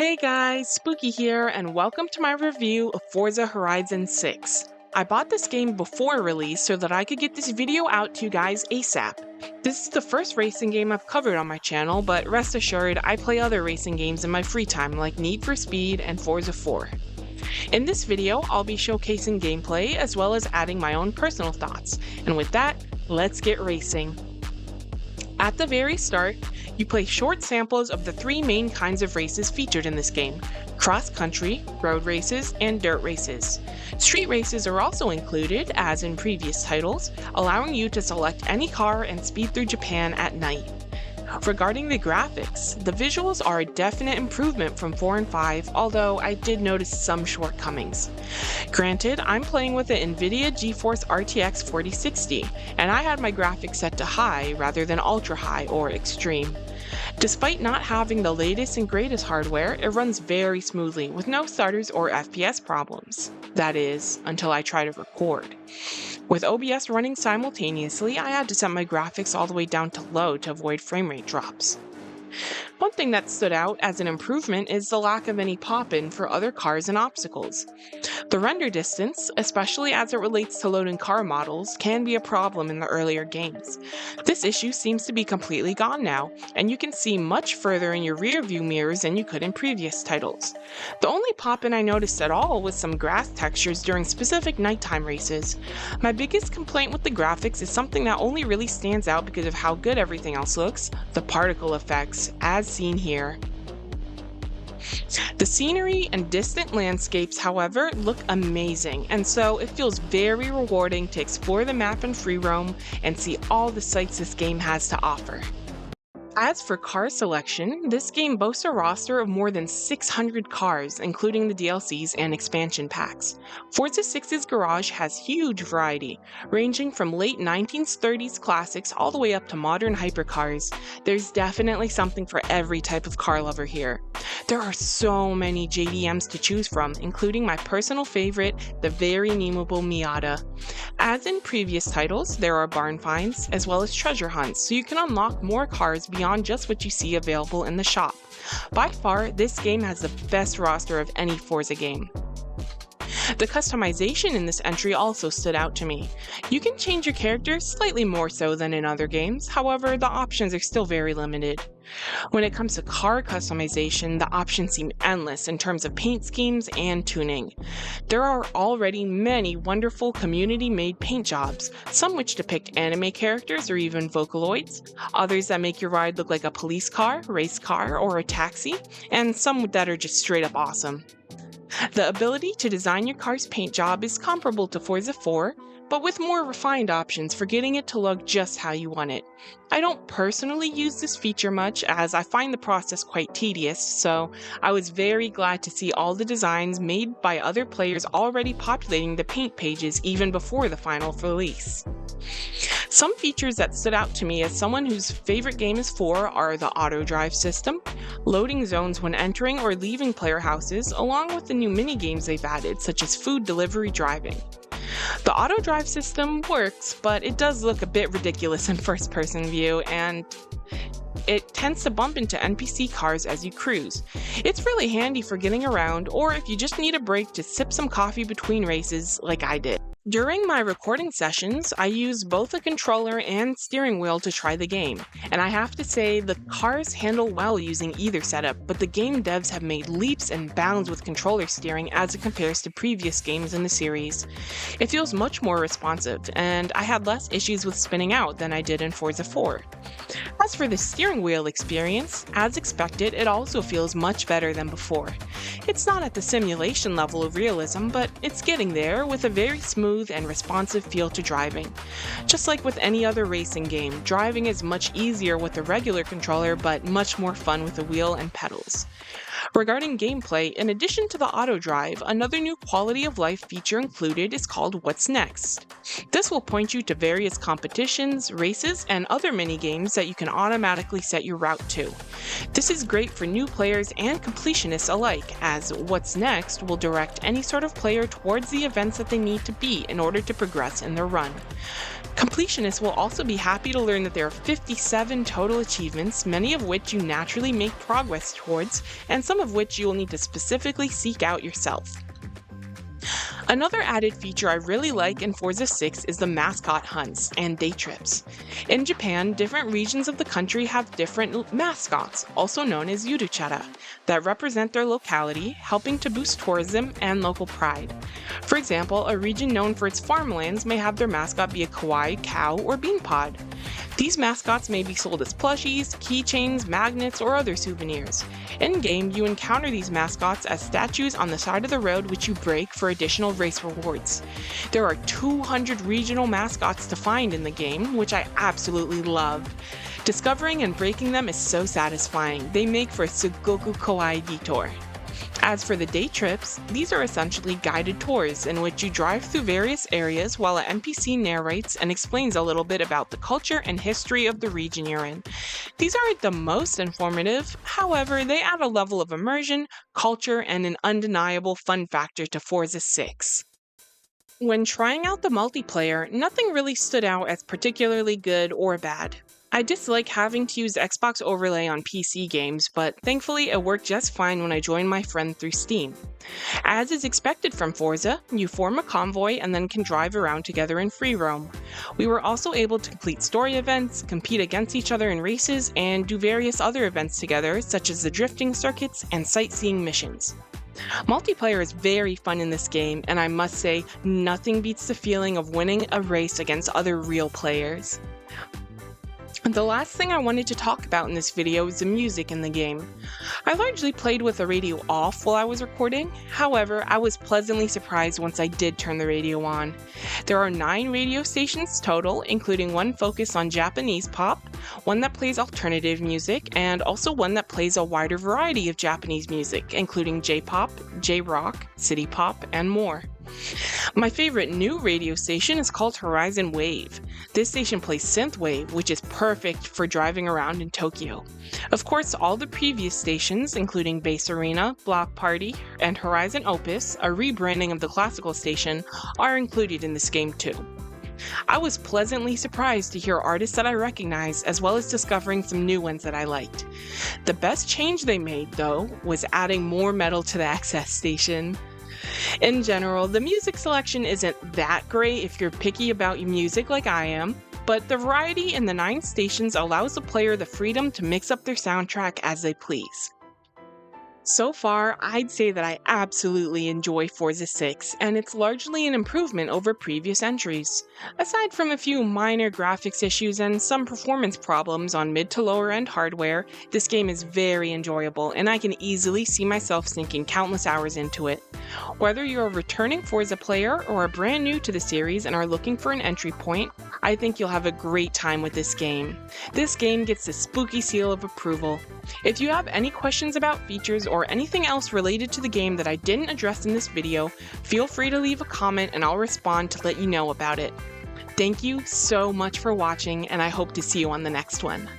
Hey guys, Spooky here, and welcome to my review of Forza Horizon 6. I bought this game before release so that I could get this video out to you guys ASAP. This is the first racing game I've covered on my channel, but rest assured, I play other racing games in my free time like Need for Speed and Forza 4. In this video, I'll be showcasing gameplay as well as adding my own personal thoughts, and with that, let's get racing. At the very start, you play short samples of the three main kinds of races featured in this game: cross-country, road races, and dirt races. Street races are also included, as in previous titles, allowing you to select any car and speed through Japan at night. Regarding the graphics, the visuals are a definite improvement from 4 and 5, although I did notice some shortcomings. Granted, I'm playing with the NVIDIA GeForce RTX 4060, and I had my graphics set to high rather than ultra high or extreme. Despite not having the latest and greatest hardware, it runs very smoothly with no stutters or FPS problems. That is, until I try to record. With OBS running simultaneously, I had to set my graphics all the way down to low to avoid frame rate drops. One thing that stood out as an improvement is the lack of any pop-in for other cars and obstacles. The render distance, especially as it relates to loading car models, can be a problem in the earlier games. This issue seems to be completely gone now, and you can see much further in your rear view mirrors than you could in previous titles. The only pop-in I noticed at all was some grass textures during specific nighttime races. My biggest complaint with the graphics is something that only really stands out because of how good everything else looks: the particle effects, as seen here. The scenery and distant landscapes, however, look amazing, and so it feels very rewarding to explore the map in free roam and see all the sights this game has to offer. As for car selection, this game boasts a roster of more than 600 cars, including the DLCs and expansion packs. Forza 6's garage has huge variety, ranging from late 1930s classics all the way up to modern hypercars. There's definitely something for every type of car lover here. There are so many JDMs to choose from, including my personal favorite, the very memeable Miata. As in previous titles, there are barn finds as well as treasure hunts, so you can unlock more cars beyond just what you see available in the shop. By far, this game has the best roster of any Forza game. The customization in this entry also stood out to me. You can change your character slightly more so than in other games, however, the options are still very limited. When it comes to car customization, the options seem endless in terms of paint schemes and tuning. There are already many wonderful community-made paint jobs, some which depict anime characters or even Vocaloids, others that make your ride look like a police car, race car, or a taxi, and some that are just straight up awesome. The ability to design your car's paint job is comparable to Forza 4, but with more refined options for getting it to look just how you want it. I don't personally use this feature much, as I find the process quite tedious, so I was very glad to see all the designs made by other players already populating the paint pages even before the final release. Some features that stood out to me as someone whose favorite game is 4 are the auto drive system, loading zones when entering or leaving player houses, along with the new mini-games they've added, such as food delivery driving. The auto drive system works, but it does look a bit ridiculous in first-person view, and it tends to bump into NPC cars as you cruise. It's really handy for getting around, or if you just need a break to sip some coffee between races like I did. During my recording sessions, I use both a controller and steering wheel to try the game, and I have to say the cars handle well using either setup, but the game devs have made leaps and bounds with controller steering as it compares to previous games in the series. It feels much more responsive, and I had less issues with spinning out than I did in Forza 4. As for the steering wheel experience, as expected, it also feels much better than before. It's not at the simulation level of realism, but it's getting there with a very smooth and responsive feel to driving. Just like with any other racing game, driving is much easier with a regular controller, but much more fun with the wheel and pedals. Regarding gameplay, in addition to the auto drive, another new quality of life feature included is called What's Next. This will point you to various competitions, races, and other mini-games that you can automatically set your route to. This is great for new players and completionists alike, as What's Next will direct any sort of player towards the events that they need to be in order to progress in their run. Completionists will also be happy to learn that there are 57 total achievements, many of which you naturally make progress towards, and and some of which you will need to specifically seek out yourself. Another added feature I really like in Forza 6 is the mascot hunts and day trips. In Japan, different regions of the country have different mascots, also known as yuruchara, that represent their locality, helping to boost tourism and local pride. For example, a region known for its farmlands may have their mascot be a kawaii cow or bean pod. These mascots may be sold as plushies, keychains, magnets, or other souvenirs. In-game, you encounter these mascots as statues on the side of the road which you break for additional race rewards. There are 200 regional mascots to find in the game, which I absolutely love. Discovering and breaking them is so satisfying. They make for a sugoku kawaii detour. As for the day trips, these are essentially guided tours in which you drive through various areas while an NPC narrates and explains a little bit about the culture and history of the region you're in. These aren't the most informative, however, they add a level of immersion, culture, and an undeniable fun factor to Forza 6. When trying out the multiplayer, nothing really stood out as particularly good or bad. I dislike having to use Xbox Overlay on PC games, but thankfully it worked just fine when I joined my friend through Steam. As is expected from Forza, you form a convoy and then can drive around together in free roam. We were also able to complete story events, compete against each other in races, and do various other events together, such as the drifting circuits and sightseeing missions. Multiplayer is very fun in this game, and I must say, nothing beats the feeling of winning a race against other real players. The last thing I wanted to talk about in this video is the music in the game. I largely played with the radio off while I was recording, however, I was pleasantly surprised once I did turn the radio on. There are 9 radio stations total, including one focused on Japanese pop, one that plays alternative music, and also one that plays a wider variety of Japanese music, including J-pop, J-rock, city pop, and more. My favorite new radio station is called Horizon Wave. This station plays synthwave, which is perfect for driving around in Tokyo. Of course, all the previous stations, including Bass Arena, Block Party, and Horizon Opus, a rebranding of the classical station, are included in this game too. I was pleasantly surprised to hear artists that I recognize, as well as discovering some new ones that I liked. The best change they made, though, was adding more metal to the access station. In general, the music selection isn't that great if you're picky about your music like I am, but the variety in the 9 stations allows the player the freedom to mix up their soundtrack as they please. So far, I'd say that I absolutely enjoy Forza 6, and it's largely an improvement over previous entries. Aside from a few minor graphics issues and some performance problems on mid to lower end hardware, this game is very enjoyable, and I can easily see myself sinking countless hours into it. Whether you're a returning Forza player or are brand new to the series and are looking for an entry point, I think you'll have a great time with this game. This game gets the spooky seal of approval. If you have any questions about features or anything else related to the game that I didn't address in this video, feel free to leave a comment and I'll respond to let you know about it. Thank you so much for watching, and I hope to see you on the next one.